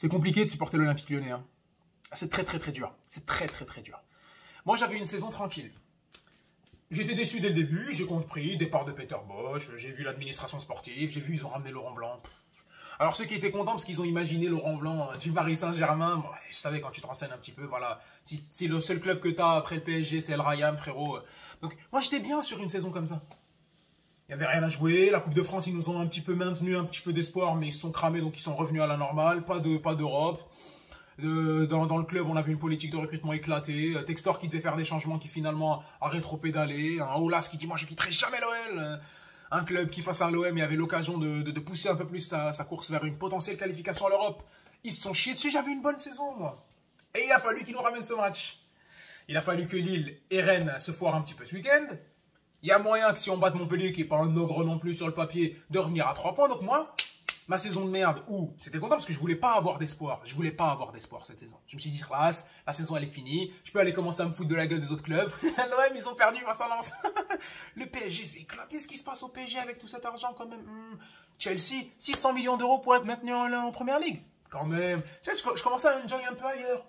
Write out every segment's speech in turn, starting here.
C'est compliqué de supporter l'Olympique Lyonnais. Hein. C'est très dur. C'est très dur. Moi, j'avais une saison tranquille. J'étais déçu dès le début, j'ai compris, départ de Peter Bosch, j'ai vu l'administration sportive, j'ai vu ils ont ramené Laurent Blanc. Alors ceux qui étaient contents parce qu'ils ont imaginé Laurent Blanc du Paris Saint-Germain, bon, je savais quand tu te renseignes un petit peu, voilà, si le seul club que tu as après le PSG c'est El Rayam, frérot. Donc moi j'étais bien sur une saison comme ça. Il n'y avait rien à jouer, la Coupe de France ils nous ont un petit peu maintenu, un petit peu d'espoir, mais ils se sont cramés donc ils sont revenus à la normale, pas d'Europe. Dans le club, on avait une politique de recrutement éclatée. Textor qui devait faire des changements qui finalement a rétropédalé. Un Aulas qui dit moi je quitterai jamais l'OL. Un club qui face à l'OM avait l'occasion de pousser un peu plus sa course vers une potentielle qualification à l'Europe. Ils se sont chiés dessus, j'avais une bonne saison moi. Et il a fallu qu'ils nous ramènent ce match. Il a fallu que Lille et Rennes se foirent un petit peu ce week-end. Il y a moyen que si on batte Montpellier, qui n'est pas un ogre non plus sur le papier, de revenir à 3 points. Donc moi, ma saison de merde, où c'était content parce que je voulais pas avoir d'espoir. Je voulais pas avoir d'espoir cette saison. Je me suis dit, classe, la saison elle est finie. Je peux aller commencer à me foutre de la gueule des autres clubs. L'OM, ils ont perdu face à Lens. Le PSG, c'est éclaté ce qui se passe au PSG avec tout cet argent quand même. Chelsea, 600 millions d'euros pour être maintenu en première ligue. Quand même. Tu sais, je commençais à enjoy un peu ailleurs.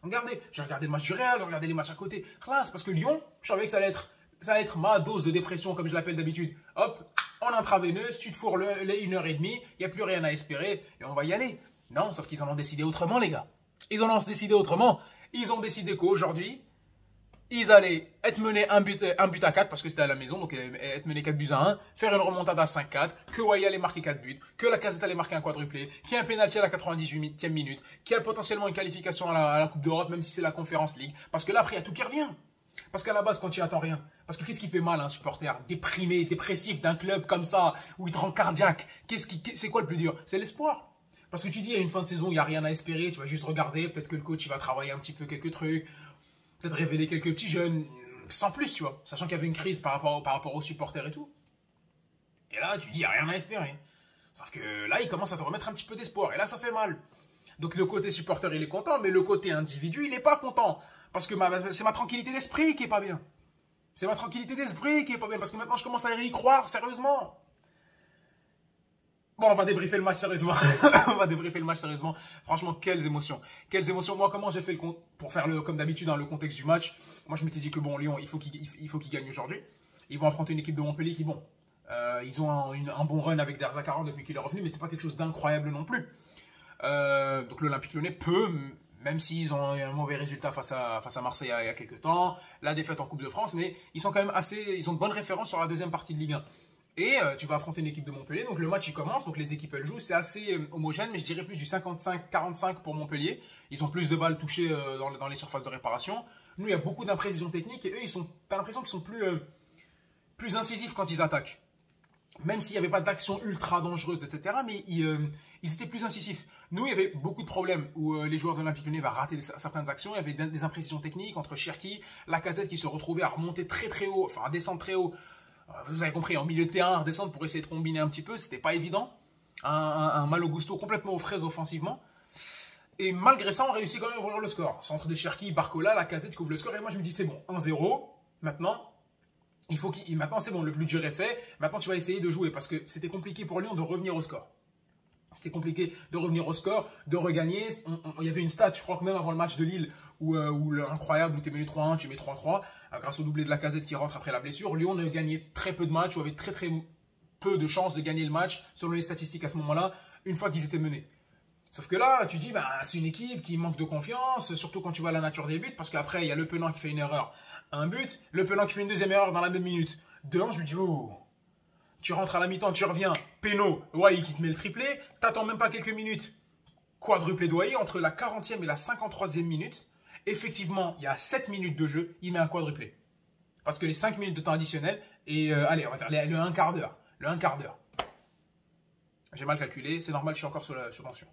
Regardez, j'ai regardé le match du Real, j'ai regardé les matchs à côté. Classe, parce que Lyon, je savais que ça allait être ma dose de dépression comme je l'appelle d'habitude. Hop, en intraveineuse, tu te fourres les 1h30, il n'y a plus rien à espérer et on va y aller. Non, sauf qu'ils en ont décidé autrement, les gars. Ils en ont décidé autrement. Ils ont décidé qu'aujourd'hui, ils allaient être menés un but à 4 parce que c'était à la maison, donc être menés 4 buts à 1, faire une remontada à 5-4, que Wai allait marquer 4 buts, que la Casette allait marquer un quadruplé, qu'il y ait un pénalty à la 98e minute, qu'il y a potentiellement une qualification à la Coupe d'Europe, même si c'est la Conférence League. Parce que là, après, il y a tout qui revient. Parce qu'à la base, quand tu attends rien, parce que qu'est-ce qui fait mal à un supporter déprimé, dépressif d'un club comme ça, où il te rend cardiaque, c'est quoi le plus dur? C'est l'espoir. Parce que tu dis, à une fin de saison, il n'y a rien à espérer, tu vas juste regarder, peut-être que le coach il va travailler un petit peu quelques trucs, peut-être révéler quelques petits jeunes, sans plus, tu vois, sachant qu'il y avait une crise par rapport aux supporters et tout. Et là, tu dis, il n'y a rien à espérer. Sauf que là, il commence à te remettre un petit peu d'espoir, et là, ça fait mal. Donc le côté supporter, il est content, mais le côté individu, il n'est pas content. Parce que c'est ma tranquillité d'esprit qui est pas bien. C'est ma tranquillité d'esprit qui est pas bien. Parce que maintenant, je commence à y croire sérieusement. Bon, on va débriefer le match sérieusement. On va débriefer le match sérieusement. Franchement, quelles émotions. Quelles émotions. Moi, comment j'ai fait pour faire comme d'habitude dans le contexte du match. Moi, je m'étais dit que bon, Lyon, il faut qu'il gagne aujourd'hui. Ils vont affronter une équipe de Montpellier qui, bon, ils ont un bon run avec Der Zakaran depuis qu'il est revenu, mais c'est pas quelque chose d'incroyable non plus. Donc l'Olympique Lyonnais peut, même s'ils ont eu un mauvais résultat face à Marseille il y a quelques temps, la défaite en Coupe de France, mais ils sont quand même ils ont de bonnes références sur la deuxième partie de Ligue 1. Et tu vas affronter une équipe de Montpellier, donc le match il commence, donc les équipes elles jouent, c'est assez homogène, mais je dirais plus du 55-45 pour Montpellier. Ils ont plus de balles touchées dans les surfaces de réparation. Nous, il y a beaucoup d'imprécisions techniques et eux, t'as l'impression qu'ils sont plus incisifs quand ils attaquent. Même s'il n'y avait pas d'action ultra dangereuse, etc., mais ils étaient plus incisifs. Nous, il y avait beaucoup de problèmes où les joueurs de l'Olympique Lyonnais rater certaines actions. Il y avait des imprécisions techniques entre Cherki, Lacazette qui se retrouvait à remonter très haut, enfin à descendre très haut. Vous avez compris, en milieu de terrain, à redescendre pour essayer de combiner un petit peu, c'était pas évident. Un Malo Gusto complètement aux fraises offensivement. Et malgré ça, on réussit quand même à ouvrir le score. Centre de Cherki, Barcola, Lacazette qui ouvre le score. Et moi, je me dis, c'est bon, 1-0. Maintenant, maintenant c'est bon, le plus dur est fait. Maintenant, tu vas essayer de jouer parce que c'était compliqué pour Lyon de revenir au score. C'était compliqué de revenir au score, de regagner. Il y avait une stat, je crois que même avant le match de Lille, où incroyable, où tu es mené 3-1, tu mets 3-3, grâce au doublé de Lacazette qui rentre après la blessure. Lyon ne gagnait très peu de matchs, ou avait très peu de chances de gagner le match, selon les statistiques à ce moment-là, une fois qu'ils étaient menés. Sauf que là, tu dis, bah, c'est une équipe qui manque de confiance, surtout quand tu vois la nature des buts, parce qu'après, il y a Le Penant qui fait une erreur, un but, Le Penant qui fait une deuxième erreur dans la même minute. 2-1, je me dis, oh. Tu rentres à la mi-temps, tu reviens, Péno, Wai qui te met le triplé, t'attends même pas quelques minutes. Quadruplé de Wai entre la 40e et la 53e minute. Effectivement, il y a 7 minutes de jeu, il met un quadruplé. Parce que les 5 minutes de temps additionnel, et allez, on va dire le un quart d'heure. Le un quart d'heure. J'ai mal calculé, c'est normal, je suis encore sur tension.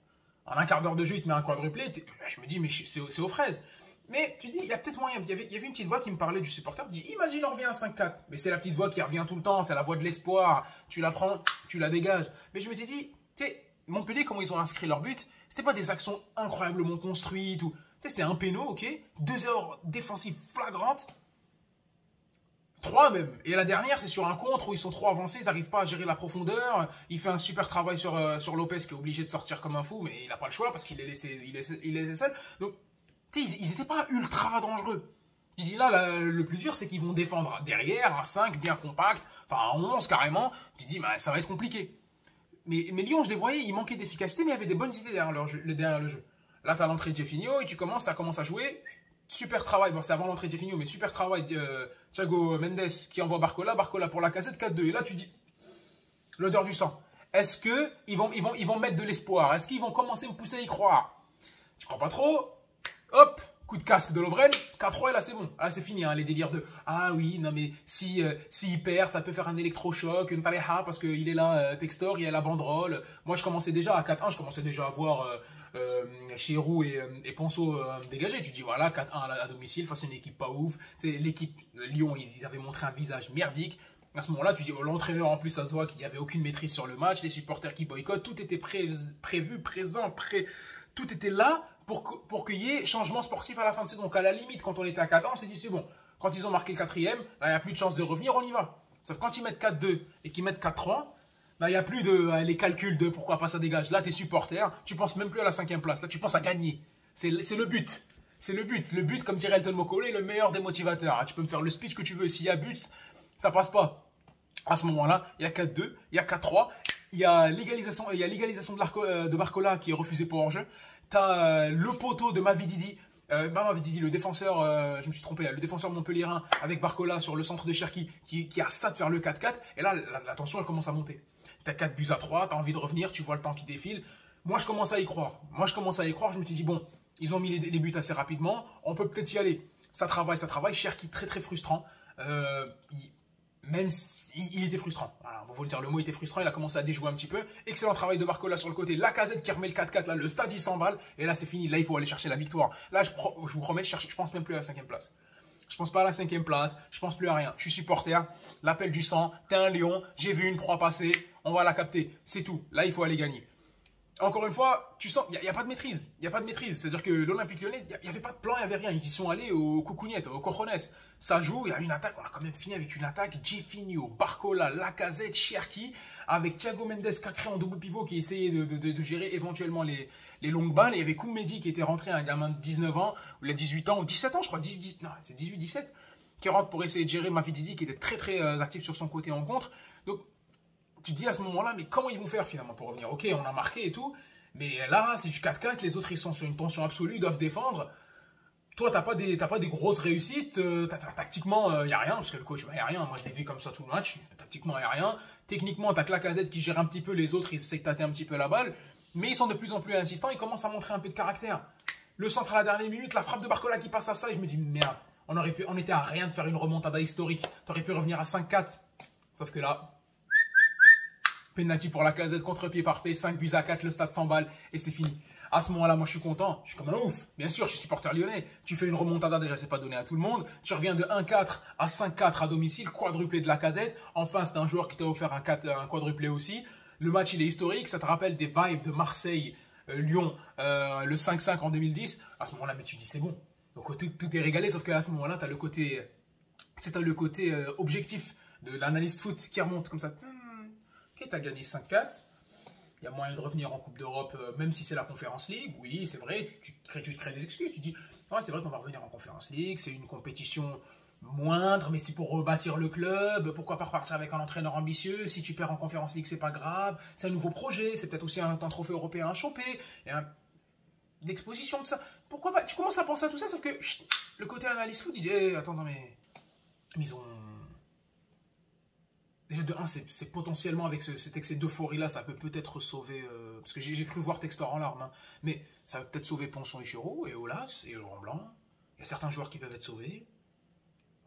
En un quart d'heure de jeu, il te met un quadruplé, je me dis, mais c'est aux fraises. Mais tu dis, il y a peut-être moyen. Il y avait une petite voix qui me parlait du supporter. Je dis, imagine, on revient à 5-4. Mais c'est la petite voix qui revient tout le temps. C'est la voix de l'espoir. Tu la prends, tu la dégages. Mais je me suis dit, tu sais, Montpellier, comment ils ont inscrit leur but, c'était pas des actions incroyablement construites. Tu sais, c'est un péno, ok. 2 heures défensives flagrantes. 3 même. Et la dernière, c'est sur un contre où ils sont trop avancés, ils n'arrivent pas à gérer la profondeur. Il fait un super travail sur Lopez qui est obligé de sortir comme un fou, mais il n'a pas le choix parce qu'il les laissé seul. Donc, tu sais, ils n'étaient pas ultra dangereux. Je dis là, le plus dur, c'est qu'ils vont défendre derrière, un 5 bien compact, enfin un 11 carrément. Tu dis, bah, ça va être compliqué. Mais Lyon, je les voyais, ils manquaient d'efficacité, mais il y avait des bonnes idées derrière le jeu. Là, tu as l'entrée de Jeffinho et ça commence à jouer. Super travail, bon, c'est avant l'entrée de Jeffinho, mais super travail Thiago Mendes qui envoie Barcola pour la casette 4-2. Et là, tu dis, l'odeur du sang. Est-ce qu'ils vont mettre de l'espoir? Est-ce qu'ils vont commencer à me pousser à y croire? Tu crois pas trop? Hop, coup de casque de Lovren, 4-3 et là c'est bon. Là c'est fini, hein, les délires de ah oui, non mais s'il perd, ça peut faire un électrochoc, une pareja parce qu'il est là, Textor, il y a la banderole. Moi je commençais déjà à 4-1, je commençais déjà à voir Chirou et Ponceau dégagés. Tu dis voilà, 4-1 à domicile face à une équipe pas ouf. C'est l'équipe Lyon, ils avaient montré un visage merdique. À ce moment-là, tu dis, oh, l'entraîneur, en plus, ça se voit qu'il n'y avait aucune maîtrise sur le match, les supporters qui boycottent, tout était prévu, présent, tout était là pour qu'il y ait changement sportif à la fin de saison. Donc, à la limite, quand on était à 4 ans, on s'est dit, c'est bon. Quand ils ont marqué le 4e, là, il n'y a plus de chance de revenir, on y va. Sauf quand ils mettent 4-2 et qu'ils mettent 4-3, là, il n'y a plus les calculs de pourquoi pas ça dégage. Là, t'es supporter, tu penses même plus à la 5e place. Là, tu penses à gagner. C'est le but. C'est le but. Le but, comme dirait Elton Mokolo, est le meilleur des motivateurs. Tu peux me faire le speech que tu veux. S'il y a but, ça passe pas. À ce moment-là, il y a 4-2, il y a 4-3, il y a l'égalisation de Barcola qui est refusée pour hors-jeu. Tu as le poteau de Mavididi, le défenseur, je me suis trompé, le défenseur montpelliérain avec Barcola sur le centre de Cherki qui a ça de faire le 4-4. Et là, la tension, elle commence à monter. Tu as 4 buts à 3, tu as envie de revenir, tu vois le temps qui défile. Moi, je commence à y croire. Je me suis dit, bon, ils ont mis les buts assez rapidement, on peut peut-être y aller. Ça travaille. Cherki, très très frustrant. Même il était frustrant. Voilà, vous le dire, le mot était frustrant, il a commencé à déjouer un petit peu. Excellent travail de Barcola sur le côté. Lacazette qui remet le 4-4, là, le stade il s'emballe. Et là c'est fini, là il faut aller chercher la victoire. Là je vous promets, je pense même plus à la 5e place. Je pense pas à la 5e place, je pense plus à rien. Je suis supporter, l'appel du sang, t'es un lion, j'ai vu une proie passer, on va la capter. C'est tout, là il faut aller gagner. Encore une fois, tu sens, il n'y a pas de maîtrise. C'est-à-dire que l'Olympique Lyonnais, il n'y avait pas de plan, il n'y avait rien. Ils y sont allés au coucougnettes, au cojones. Ça joue, il y a une attaque, on a quand même fini avec une attaque. Jeffinho, Barcola, Lacazette, Cherki, avec Thiago Mendes qui a créé en double pivot, qui essayait de gérer éventuellement les longues balles. Et il y avait Koumedi qui était rentré, un gamin de 19 ans, ou 18 ans, ou 17 ans, je crois, non, c'est 18-17, qui rentre pour essayer de gérer Mavididi, qui était très très actif sur son côté en contre. Donc, tu te dis à ce moment-là, mais comment ils vont faire finalement pour revenir? Ok, on a marqué et tout, mais là, c'est du 4-4, les autres, ils sont sur une tension absolue, ils doivent défendre. Toi, t'as pas des grosses réussites, tactiquement, il n'y a rien, parce que le coach, il n'y a rien. Moi, je l'ai vu comme ça tout le match. Tactiquement, il n'y a rien. Techniquement, t'as que Lacazette qui gère un petit peu, les autres, ils essaient de tâter un petit peu la balle. Mais ils sont de plus en plus insistants, ils commencent à montrer un peu de caractère. Le centre à la dernière minute, la frappe de Barcola qui passe à ça, et je me dis, merde, on était à rien de faire une remontada historique. T'aurais pu revenir à 5-4. Sauf que là, penalty pour Lacazette, contre-pied parfait, 5 buts à 4, le stade s'emballe et c'est fini. À ce moment-là, moi je suis content, je suis comme un ouf. Bien sûr, je suis supporter lyonnais. Tu fais une remontada, déjà c'est pas donné à tout le monde. Tu reviens de 1-4 à 5-4 à domicile, quadruplé de Lacazette. Enfin, c'est un joueur qui t'a offert un quadruplé aussi. Le match il est historique, ça te rappelle des vibes de Marseille, Lyon, le 5-5 en 2010. À ce moment-là, mais tu dis c'est bon. Donc tout est régalé, sauf qu'à ce moment-là, tu as le côté, objectif de l'analyste foot qui remonte comme ça. Ok, tu as gagné 5-4. Il y a moyen de revenir en Coupe d'Europe, même si c'est la Conference League. Oui, c'est vrai, tu te crées des excuses. Tu dis, ouais, c'est vrai qu'on va revenir en Conference League, c'est une compétition moindre, mais c'est pour rebâtir le club. Pourquoi pas repartir avec un entraîneur ambitieux? Si tu perds en Conference League, c'est pas grave. C'est un nouveau projet, c'est peut-être aussi un trophée européen à choper. L'exposition de ça. Pourquoi pas? Tu commences à penser à tout ça, sauf que le côté analyse foot, tu dis, attends, non, mais ils ont... Déjà de 1, c'est potentiellement avec cet excès d'euphorie-là, ça peut peut-être sauver... parce que j'ai cru voir Textor en larmes, hein, mais ça va peut-être sauver Ponson et Chiro, et Olas, et Laurent Blanc. Il y a certains joueurs qui peuvent être sauvés.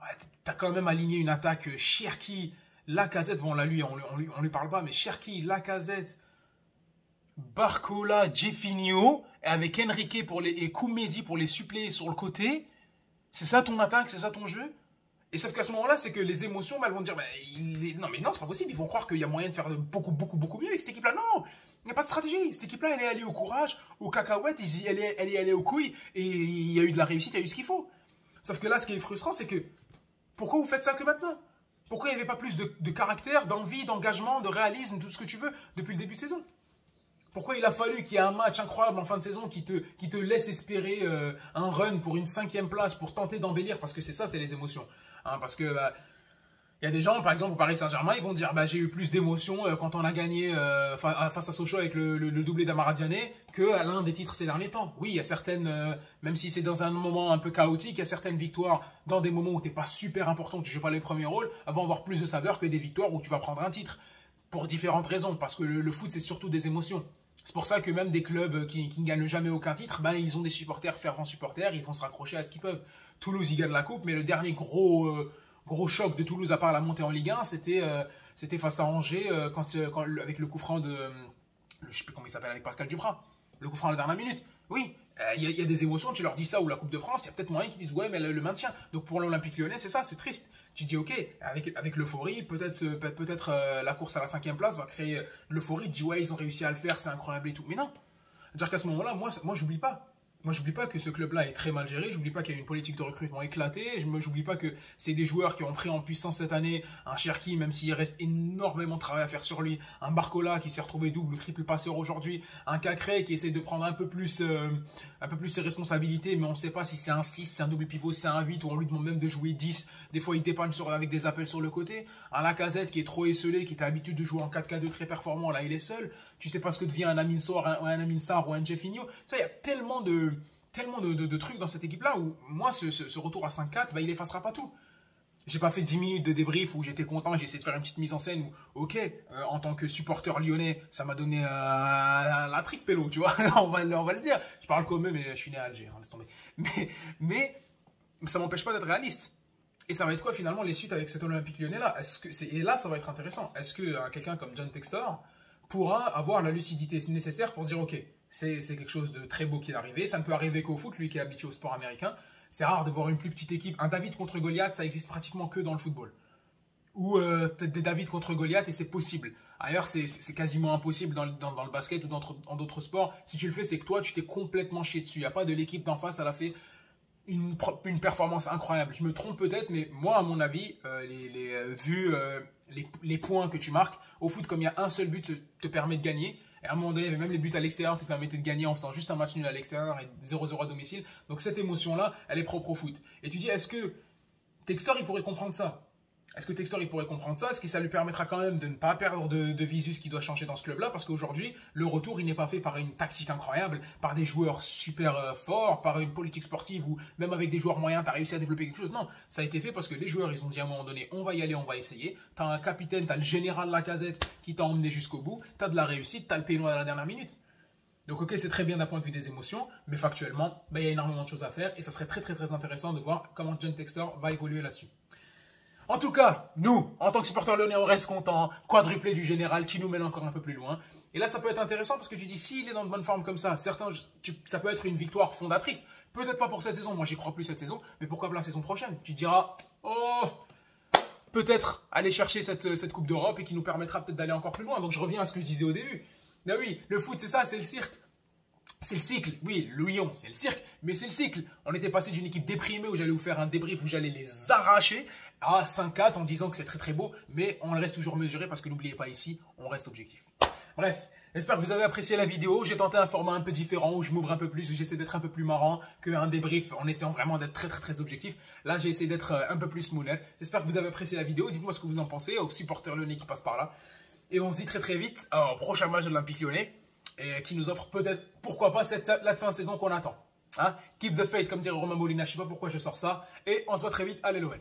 Ouais, t'as quand même aligné une attaque Cherki, Lacazette, bon là lui, on lui parle pas, mais Cherki, Lacazette, Barcola, Jeffinho, et avec Enrique et Koumedi pour les suppléer sur le côté. C'est ça ton attaque, c'est ça ton jeu? Et sauf qu'à ce moment-là, c'est que les émotions, elles vont dire, non, mais non, c'est pas possible, ils vont croire qu'il y a moyen de faire beaucoup mieux avec cette équipe-là. Non, il n'y a pas de stratégie. Cette équipe-là, elle est allée au courage, aux cacahuètes, elle est allée aux couilles, et il y a eu de la réussite, il y a eu ce qu'il faut. Sauf que là, ce qui est frustrant, c'est que, pourquoi vous faites ça que maintenant? Pourquoi il n'y avait pas plus de caractère, d'envie, d'engagement, de réalisme, tout ce que tu veux, depuis le début de saison? Pourquoi il a fallu qu'il y ait un match incroyable en fin de saison qui te laisse espérer un run pour une 5e place, pour tenter d'embellir? Parce que c'est ça, c'est les émotions. Hein, parce que y a des gens, par exemple, au Paris Saint-Germain, ils vont dire j'ai eu plus d'émotions quand on a gagné face à Sochaux avec le doublé d'Amara Diané qu'à l'un des titres ces derniers temps. Oui, il y a certaines, même si c'est dans un moment un peu chaotique, il y a certaines victoires dans des moments où tu n'es pas super important, tu ne joues pas les premiers rôles, vont avoir plus de saveur que des victoires où tu vas prendre un titre. Pour différentes raisons, parce que le foot, c'est surtout des émotions. C'est pour ça que même des clubs qui ne gagnent jamais aucun titre, ils ont des supporters, fervents supporters, ils vont se raccrocher à ce qu'ils peuvent. Toulouse, ils gagnent la coupe, mais le dernier gros choc de Toulouse, à part la montée en Ligue 1, c'était face à Angers, avec le coup franc de... je ne sais plus comment il s'appelle, avec Pascal Duprat. Le coup franc à la dernière minute. Oui, il y a des émotions, tu leur dis ça, ou la Coupe de France, il y a peut-être moyen qu'ils disent ouais, mais le maintien. Donc pour l'Olympique Lyonnais, c'est ça, c'est triste. Tu dis ok, avec l'euphorie, peut-être la course à la 5e place va créer l'euphorie, tu dis ouais, ils ont réussi à le faire, c'est incroyable et tout. Mais non, c'est-à-dire qu'à ce moment-là, moi j'oublie pas. Moi, j'oublie pas que ce club-là est très mal géré, j'oublie pas qu'il y a une politique de recrutement éclatée, j'oublie pas que c'est des joueurs qui ont pris en puissance cette année, un Cherki, même s'il reste énormément de travail à faire sur lui, un Barcola qui s'est retrouvé double ou triple passeur aujourd'hui, un Cacré qui essaie de prendre un peu plus ses responsabilités, mais on ne sait pas si c'est un 6, c'est un double pivot, c'est un 8, ou on lui demande même de jouer 10, des fois il dépanne avec des appels sur le côté, un Lacazette qui est trop esselé, qui était habitué de jouer en 4-4-2 très performant, là il est seul, tu sais pas ce que devient un Amin Sarr ou un Jeffinho, ça il y a tellement de trucs dans cette équipe-là où moi, ce retour à 5-4, il effacera pas tout. J'ai pas fait 10 minutes de débrief où j'étais content, j'ai essayé de faire une petite mise en scène où, ok, en tant que supporter lyonnais, ça m'a donné la trique pélo, tu vois, on va le dire. Je parle comme eux, mais je suis né à Alger, hein, laisse tomber. Mais ça m'empêche pas d'être réaliste. Et ça va être quoi finalement les suites avec cet Olympique Lyonnais-là? Et là, ça va être intéressant. Est-ce que quelqu'un comme John Textor pourra avoir la lucidité nécessaire pour se dire, ok, c'est quelque chose de très beau qui est arrivé. Ça ne peut arriver qu'au foot, lui qui est habitué au sport américain. C'est rare de voir une plus petite équipe. Un David contre Goliath, ça existe pratiquement que dans le football. Ou des David contre Goliath et c'est possible. Ailleurs, c'est quasiment impossible dans le basket ou dans d'autres sports. Si tu le fais, c'est que toi, tu t'es complètement chié dessus. Il n'y a pas de l'équipe d'en face, elle a fait une performance incroyable. Je me trompe peut-être, mais moi, à mon avis, vu les points que tu marques, au foot, comme il y a un seul but, te permet de gagner. Et à un moment donné, il y avait même les buts à l'extérieur te permettaient de gagner en faisant juste un match nul à l'extérieur et 0-0 à domicile. Donc cette émotion-là, elle est propre au foot. Et tu dis, est-ce que Textor, il pourrait comprendre ça? Est-ce que Textor, il pourrait comprendre ça? Est-ce que ça lui permettra quand même de ne pas perdre de visus qui doit changer dans ce club-là? Parce qu'aujourd'hui, le retour, il n'est pas fait par une tactique incroyable, par des joueurs super forts, par une politique sportive ou même avec des joueurs moyens, tu as réussi à développer quelque chose. Non, ça a été fait parce que les joueurs, ils ont dit à un moment donné, on va y aller, on va essayer. Tu as un capitaine, tu as le général Lacazette qui t'a emmené jusqu'au bout. Tu as de la réussite, tu as le péno à la dernière minute. Donc ok, c'est très bien d'un point de vue des émotions, mais factuellement, il y a énormément de choses à faire et ça serait très très très intéressant de voir comment John Textor va évoluer là-dessus. En tout cas, nous, en tant que supporters lyonnais, on reste contents. Quadruplé du général qui nous mène encore un peu plus loin. Et là, ça peut être intéressant parce que tu dis, s'il est dans de bonne forme comme ça, ça peut être une victoire fondatrice. Peut-être pas pour cette saison, moi j'y crois plus cette saison, mais pourquoi pas la saison prochaine? Tu diras, oh, peut-être aller chercher cette Coupe d'Europe et qui nous permettra peut-être d'aller encore plus loin. Donc je reviens à ce que je disais au début. Ben oui, le foot, c'est ça, c'est le cirque. C'est le cycle, oui, le lion, c'est le cirque, mais c'est le cycle. On était passé d'une équipe déprimée où j'allais vous faire un débrief où j'allais les arracher à 5-4 en disant que c'est très très beau, mais on reste toujours mesuré parce que n'oubliez pas ici, on reste objectif. Bref, j'espère que vous avez apprécié la vidéo. J'ai tenté un format un peu différent où je m'ouvre un peu plus, où j'essaie d'être un peu plus marrant qu'un débrief en essayant vraiment d'être très très très objectif. Là, j'ai essayé d'être un peu plus smooth. J'espère que vous avez apprécié la vidéo. Dites-moi ce que vous en pensez aux supporters lyonnais qui passent par là. Et on se dit très très vite au prochain match de l'Olympique Lyonnais. Et qui nous offre peut-être, pourquoi pas, la fin de saison qu'on attend. Hein? Keep the faith, comme dirait Romain Molina, je ne sais pas pourquoi je sors ça. Et on se voit très vite, allez l'OL.